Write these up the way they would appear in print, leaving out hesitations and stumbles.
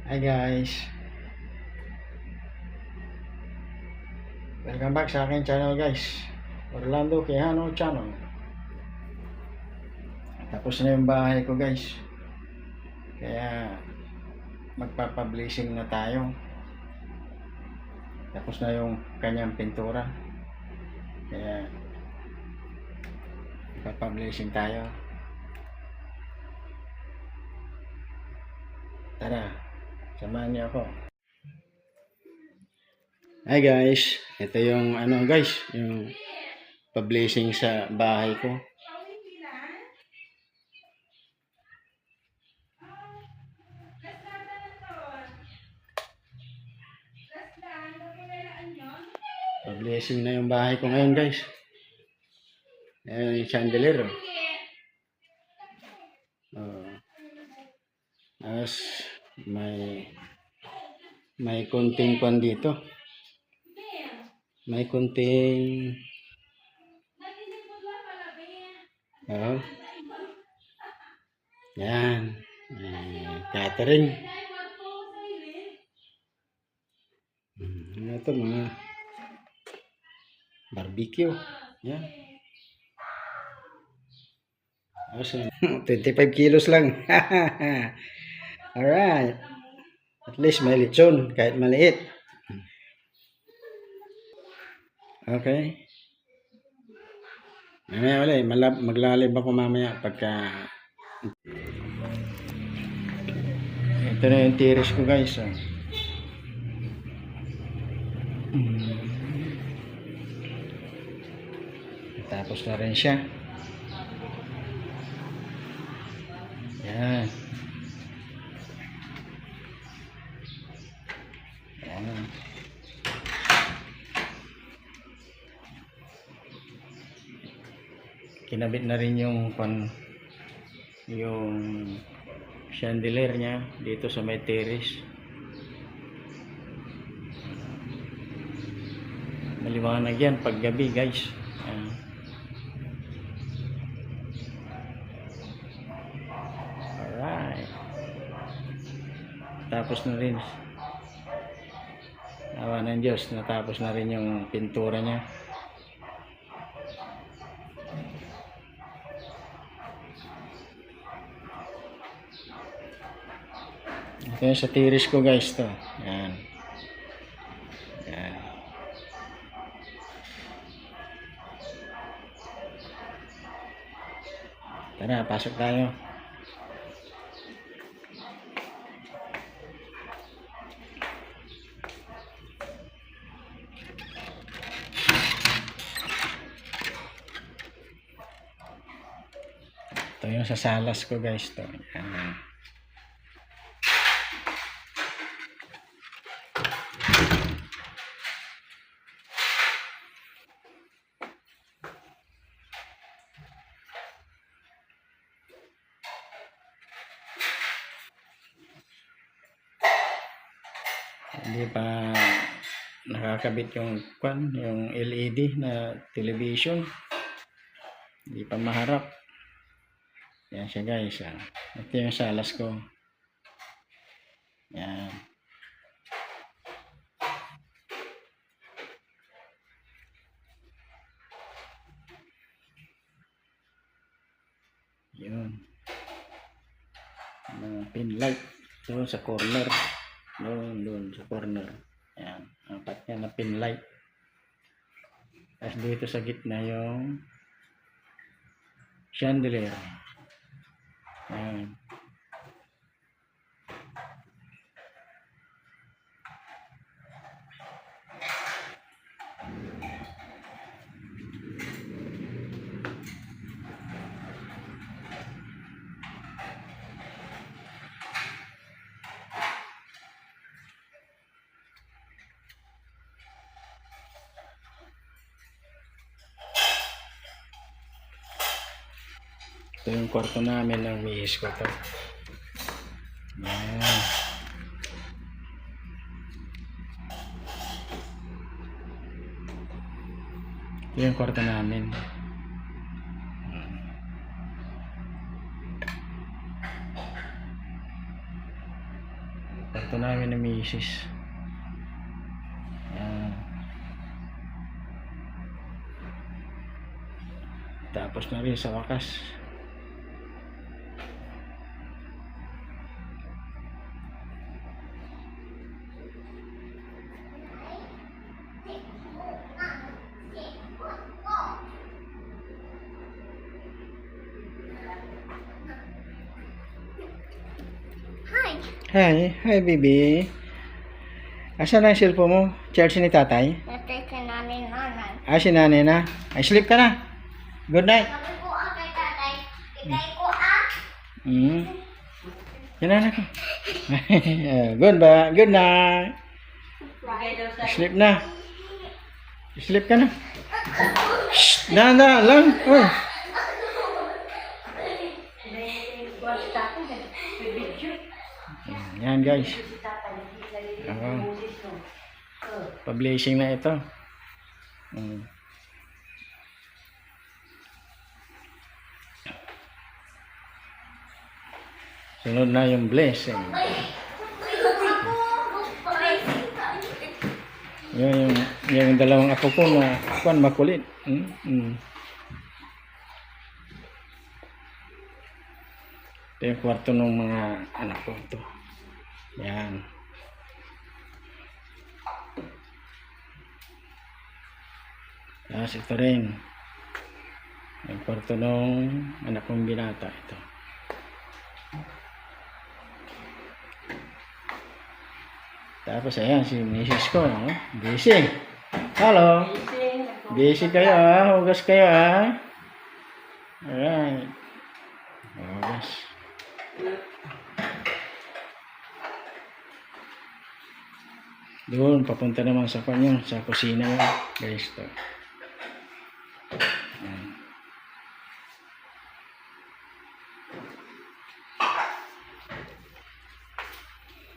Hi guys, welcome back sa aking channel guys, Orlando Quijano Channel. Tapos na yung bahay ko guys, kaya magpapablessing na tayo. Tapos na yung kanyang pintura, kaya magpapablessing tayo. Tara, samahan niyo ako. Hi guys, ito yung guys, yung pa-blessing sa bahay ko. Pa-blessing na yung bahay ko ngayon guys. Ayan yung chandelier. Tapos may kunting pan dito. May kunting yan, catering. Ano ito, mga barbecue. Yan. Tapos 25 kilos lang. Alright. At least may lechon kahit maliit. Okay. Mamaya ulit, maglalib ako mamaya pagka ito na yung tiris ko guys. Tapos na rin siya. Yan. Yan. Kinabit na rin yung chandelier niya dito sa may terrace. Maliwanag yan pag gabi guys. Alright. Tapos na rin. Awa ng Diyos, natapos na rin yung pintura niya. Ito yung sa tiris ko guys to. Yan. Yan. Tara, pasok tayo. Ito yung sa salas ko guys to. Yan. Hindi pa nakakabit yung LED na television. Hindi pa maharap. Yan siya guys. Ito yung salas ko. Yan. Yun. Mga pin light. Doon sa corner. Doon sa corner. Yan. Apat yan na pin light. Tapos dito sa gitna yung chandelier. Yan. Ito yung kwarto namin ng miis ko to. Yan. Ito yung kwarto namin. Kwarto namin ni Mrs. Yan. Tapos na rin sa wakas. Hi baby. Asan na yung cellphone mo? Charge ni tatay? Tatay ka nanay. Si nanay na. Sleep ka na. Good night. Sabi ko kay tatay. Ikay ko Yan na ko. Good night. Sleep na. Sleep ka na. Shh, danda lang. Oh. Yan guys. Pa-blazing na ito. Sunod na yung blessing. Yung dalawang ako ko na kuan makulit. Ito yung kwarto ng mga anak ko ito. Yan. Tapos ito rin. Yung kwarto ng anak kong binata ito. Tapos ayan si Mrs. ko, no? Busy. Hello. Busy kayo ah, hugas kayo ah. Alright. Hugas. Doon, papunta naman sa kanya, sa kusina guys to. Ayan.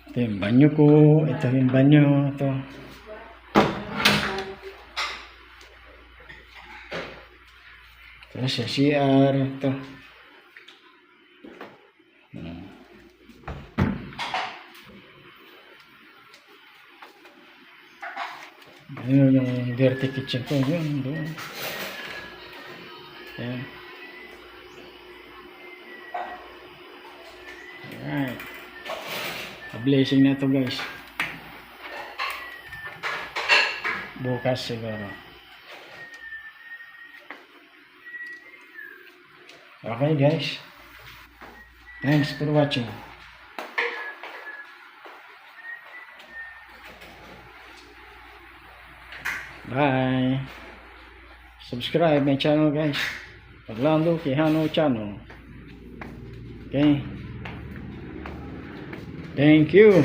Ito yung banyo ko, ito yung banyo, ito. Ito sa CR, ito. Ayun yung dirty kitchen ko, yun, doon. Ayan. Alright. Blazing na to guys. Bukas siguro. Okay guys. Thanks for watching. Bye. Subscribe my channel guys. Orlando Quijano channel. Okay. Thank you.